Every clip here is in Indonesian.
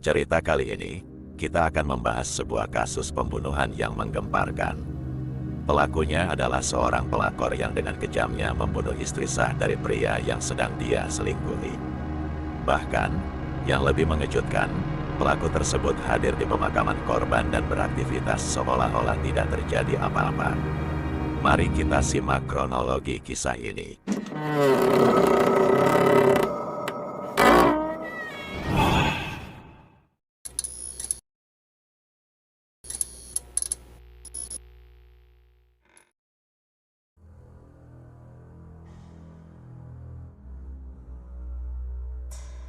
Cerita kali ini, kita akan membahas sebuah kasus pembunuhan yang menggemparkan. Pelakunya adalah seorang pelakor yang dengan kejamnya membunuh istri sah dari pria yang sedang dia selingkuhi. Bahkan, yang lebih mengejutkan, pelaku tersebut hadir di pemakaman korban dan beraktivitas seolah-olah tidak terjadi apa-apa. Mari kita simak kronologi kisah ini.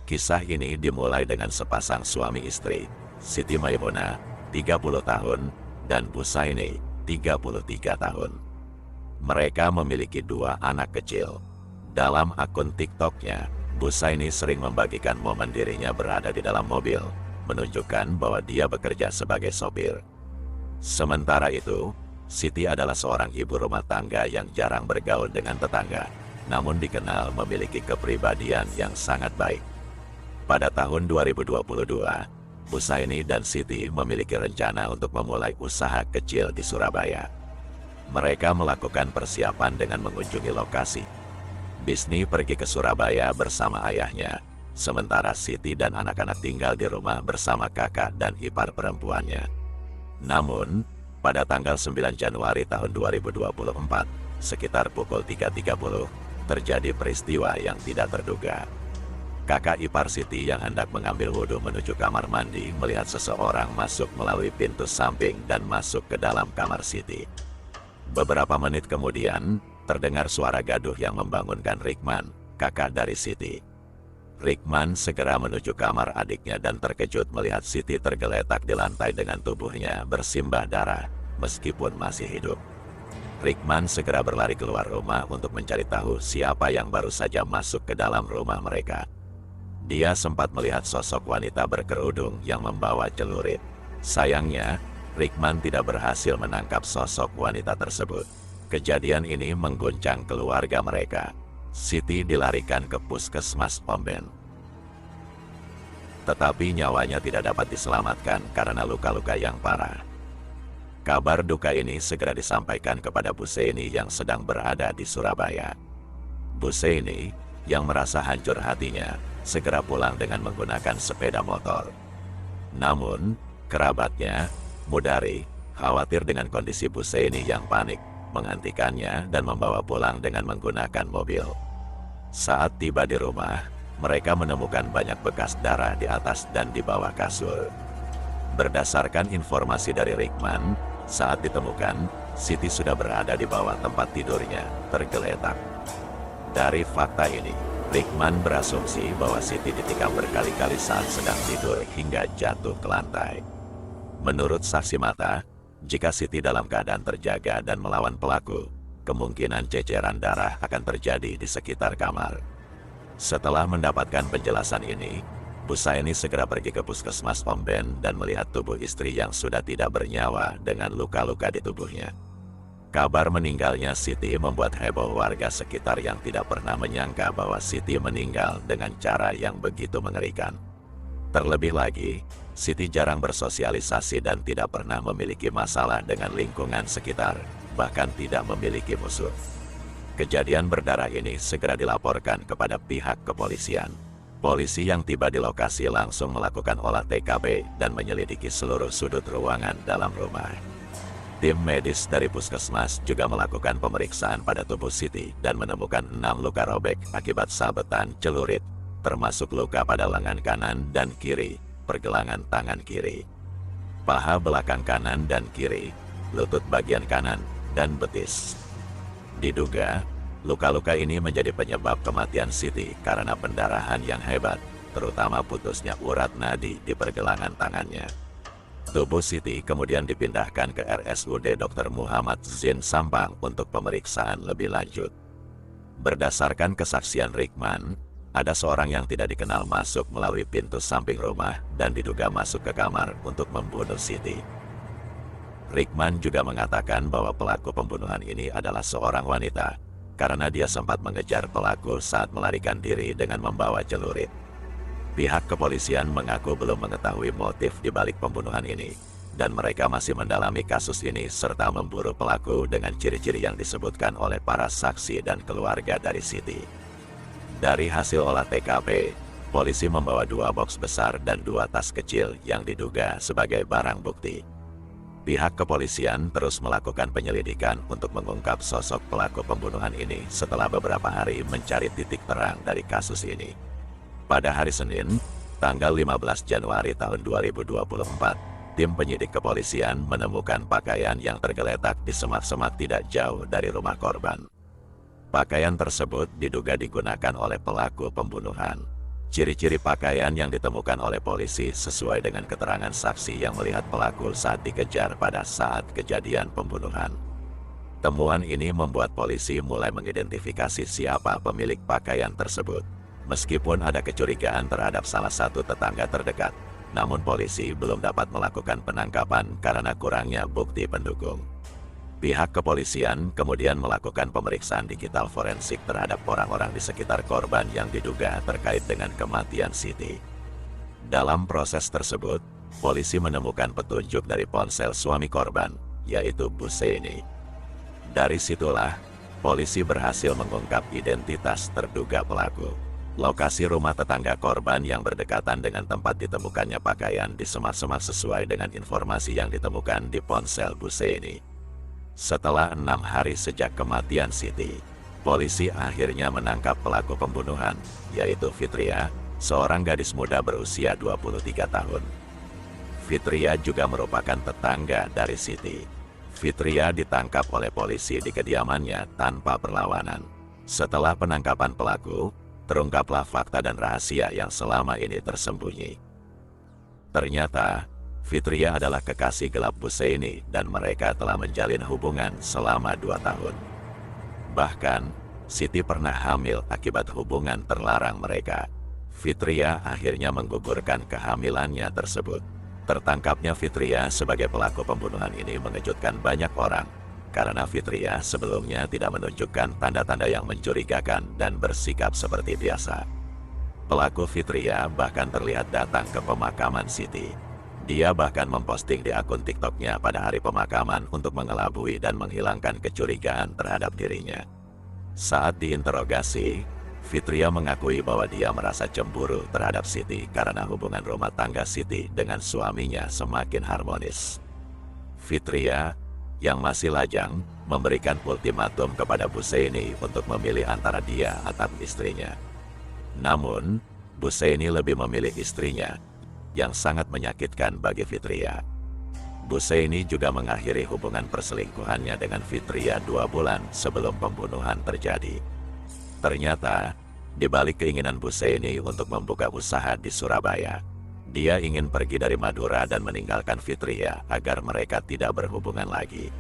Kisah ini dimulai dengan sepasang suami istri, Siti Maimunah, 30 tahun, dan Busaini, 33 tahun. Mereka memiliki dua anak kecil. Dalam akun TikTok-nya, Busaini sering membagikan momen dirinya berada di dalam mobil, menunjukkan bahwa dia bekerja sebagai sopir. Sementara itu, Siti adalah seorang ibu rumah tangga yang jarang bergaul dengan tetangga, namun dikenal memiliki kepribadian yang sangat baik. Pada tahun 2022, Busaini dan Siti memiliki rencana untuk memulai usaha kecil di Surabaya. Mereka melakukan persiapan dengan mengunjungi lokasi. Bisni pergi ke Surabaya bersama ayahnya, sementara Siti dan anak-anak tinggal di rumah bersama kakak dan ipar perempuannya. Namun, pada tanggal 9 Januari tahun 2024, sekitar pukul 3.30, terjadi peristiwa yang tidak terduga. Kakak ipar Siti yang hendak mengambil wudhu menuju kamar mandi melihat seseorang masuk melalui pintu samping dan masuk ke dalam kamar Siti. Beberapa menit kemudian, terdengar suara gaduh yang membangunkan Rikman, kakak dari Siti. Rikman segera menuju kamar adiknya dan terkejut melihat Siti tergeletak di lantai dengan tubuhnya bersimbah darah, meskipun masih hidup. Rikman segera berlari keluar rumah untuk mencari tahu siapa yang baru saja masuk ke dalam rumah mereka. Dia sempat melihat sosok wanita berkerudung yang membawa celurit. Sayangnya, Rikman tidak berhasil menangkap sosok wanita tersebut. Kejadian ini mengguncang keluarga mereka. Siti dilarikan ke puskesmas Omben. Tetapi nyawanya tidak dapat diselamatkan karena luka-luka yang parah. Kabar duka ini segera disampaikan kepada Busaini yang sedang berada di Surabaya. Busaini, yang merasa hancur hatinya, segera pulang dengan menggunakan sepeda motor. Namun, kerabatnya, Mudari, khawatir dengan kondisi Busaini yang panik, menghentikannya dan membawa pulang dengan menggunakan mobil. Saat tiba di rumah, mereka menemukan banyak bekas darah di atas dan di bawah kasur. Berdasarkan informasi dari Rikman, saat ditemukan, Siti sudah berada di bawah tempat tidurnya, tergeletak. Dari fakta ini, Rikman berasumsi bahwa Siti ditikam berkali-kali saat sedang tidur hingga jatuh ke lantai. Menurut saksi mata, jika Siti dalam keadaan terjaga dan melawan pelaku, kemungkinan ceceran darah akan terjadi di sekitar kamar. Setelah mendapatkan penjelasan ini, Busaini segera pergi ke puskesmas Omben dan melihat tubuh istri yang sudah tidak bernyawa dengan luka-luka di tubuhnya. Kabar meninggalnya Siti membuat heboh warga sekitar yang tidak pernah menyangka bahwa Siti meninggal dengan cara yang begitu mengerikan. Terlebih lagi, Siti jarang bersosialisasi dan tidak pernah memiliki masalah dengan lingkungan sekitar, bahkan tidak memiliki musuh. Kejadian berdarah ini segera dilaporkan kepada pihak kepolisian. Polisi yang tiba di lokasi langsung melakukan olah TKP dan menyelidiki seluruh sudut ruangan dalam rumah. Tim medis dari puskesmas juga melakukan pemeriksaan pada tubuh Siti dan menemukan 6 luka robek akibat sabetan celurit, termasuk luka pada lengan kanan dan kiri, pergelangan tangan kiri, paha belakang kanan dan kiri, lutut bagian kanan, dan betis. Diduga, luka-luka ini menjadi penyebab kematian Siti karena pendarahan yang hebat, terutama putusnya urat nadi di pergelangan tangannya. Tubuh Siti kemudian dipindahkan ke RSUD Dr. Muhammad Zain Sampang untuk pemeriksaan lebih lanjut. Berdasarkan kesaksian Rikman, ada seorang yang tidak dikenal masuk melalui pintu samping rumah dan diduga masuk ke kamar untuk membunuh Siti. Rikman juga mengatakan bahwa pelaku pembunuhan ini adalah seorang wanita, karena dia sempat mengejar pelaku saat melarikan diri dengan membawa celurit. Pihak kepolisian mengaku belum mengetahui motif di balik pembunuhan ini, dan mereka masih mendalami kasus ini serta memburu pelaku dengan ciri-ciri yang disebutkan oleh para saksi dan keluarga dari Siti. Dari hasil olah TKP, polisi membawa 2 box besar dan 2 tas kecil yang diduga sebagai barang bukti. Pihak kepolisian terus melakukan penyelidikan untuk mengungkap sosok pelaku pembunuhan ini setelah beberapa hari mencari titik terang dari kasus ini. Pada hari Senin, tanggal 15 Januari tahun 2024, tim penyidik kepolisian menemukan pakaian yang tergeletak di semak-semak tidak jauh dari rumah korban. Pakaian tersebut diduga digunakan oleh pelaku pembunuhan. Ciri-ciri pakaian yang ditemukan oleh polisi sesuai dengan keterangan saksi yang melihat pelaku saat dikejar pada saat kejadian pembunuhan. Temuan ini membuat polisi mulai mengidentifikasi siapa pemilik pakaian tersebut. Meskipun ada kecurigaan terhadap salah satu tetangga terdekat, namun polisi belum dapat melakukan penangkapan karena kurangnya bukti pendukung. Pihak kepolisian kemudian melakukan pemeriksaan digital forensik terhadap orang-orang di sekitar korban yang diduga terkait dengan kematian Siti. Dalam proses tersebut, polisi menemukan petunjuk dari ponsel suami korban, yaitu Buseini. Dari situlah, polisi berhasil mengungkap identitas terduga pelaku. Lokasi rumah tetangga korban yang berdekatan dengan tempat ditemukannya pakaian di semak-semak sesuai dengan informasi yang ditemukan di ponsel Buseini. Setelah 6 hari sejak kematian Siti, polisi akhirnya menangkap pelaku pembunuhan, yaitu Fitria, seorang gadis muda berusia 23 tahun. Fitria juga merupakan tetangga dari Siti. Fitria ditangkap oleh polisi di kediamannya tanpa perlawanan. Setelah penangkapan pelaku, terungkaplah fakta dan rahasia yang selama ini tersembunyi. Ternyata, Fitria adalah kekasih gelap Buseini dan mereka telah menjalin hubungan selama 2 tahun. Bahkan, Siti pernah hamil akibat hubungan terlarang mereka. Fitria akhirnya menggugurkan kehamilannya tersebut. Tertangkapnya Fitria sebagai pelaku pembunuhan ini mengejutkan banyak orang, karena Fitria sebelumnya tidak menunjukkan tanda-tanda yang mencurigakan dan bersikap seperti biasa. Pelaku Fitria bahkan terlihat datang ke pemakaman Siti. Dia bahkan memposting di akun TikToknya pada hari pemakaman untuk mengelabui dan menghilangkan kecurigaan terhadap dirinya. Saat diinterogasi, Fitria mengakui bahwa dia merasa cemburu terhadap Siti karena hubungan rumah tangga Siti dengan suaminya semakin harmonis. Fitria, yang masih lajang, memberikan ultimatum kepada Buseini untuk memilih antara dia atau istrinya. Namun, Buseini lebih memilih istrinya, yang sangat menyakitkan bagi Fitria. Buseini juga mengakhiri hubungan perselingkuhannya dengan Fitria 2 bulan sebelum pembunuhan terjadi. Ternyata, di balik keinginan Buseini untuk membuka usaha di Surabaya, dia ingin pergi dari Madura dan meninggalkan Fitria agar mereka tidak berhubungan lagi.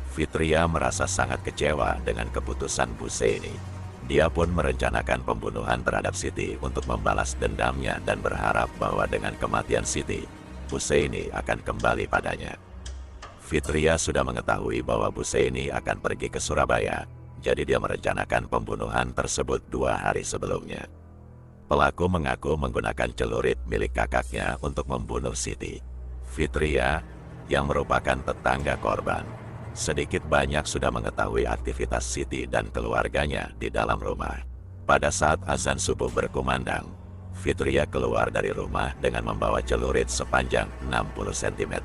Fitria merasa sangat kecewa dengan keputusan Buseini. Dia pun merencanakan pembunuhan terhadap Siti untuk membalas dendamnya dan berharap bahwa dengan kematian Siti, Buseini akan kembali padanya. Fitria sudah mengetahui bahwa Buseini akan pergi ke Surabaya, jadi dia merencanakan pembunuhan tersebut 2 hari sebelumnya. Pelaku mengaku menggunakan celurit milik kakaknya untuk membunuh Siti. Fitria, yang merupakan tetangga korban, sedikit banyak sudah mengetahui aktivitas Siti dan keluarganya di dalam rumah. Pada saat azan subuh berkumandang, Fitria keluar dari rumah dengan membawa celurit sepanjang 60 cm.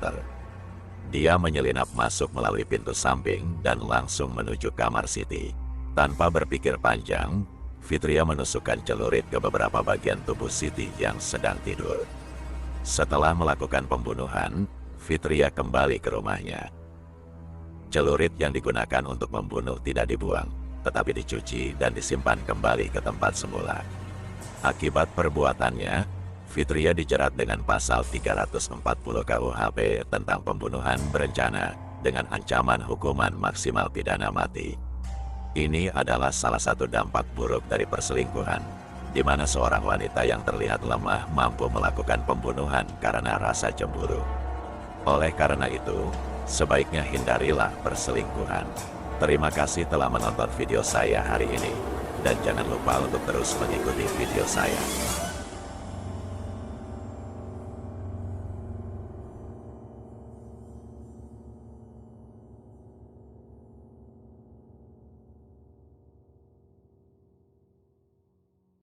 Dia menyelinap masuk melalui pintu samping dan langsung menuju kamar Siti. Tanpa berpikir panjang, Fitria menusukkan celurit ke beberapa bagian tubuh Siti yang sedang tidur. Setelah melakukan pembunuhan, Fitria kembali ke rumahnya. Celurit yang digunakan untuk membunuh tidak dibuang, tetapi dicuci dan disimpan kembali ke tempat semula. Akibat perbuatannya, Fitria dijerat dengan pasal 340 KUHP tentang pembunuhan berencana dengan ancaman hukuman maksimal pidana mati. Ini adalah salah satu dampak buruk dari perselingkuhan, di mana seorang wanita yang terlihat lemah mampu melakukan pembunuhan karena rasa cemburu. Oleh karena itu, sebaiknya hindarilah perselingkuhan. Terima kasih telah menonton video saya hari ini, dan jangan lupa untuk terus mengikuti video saya.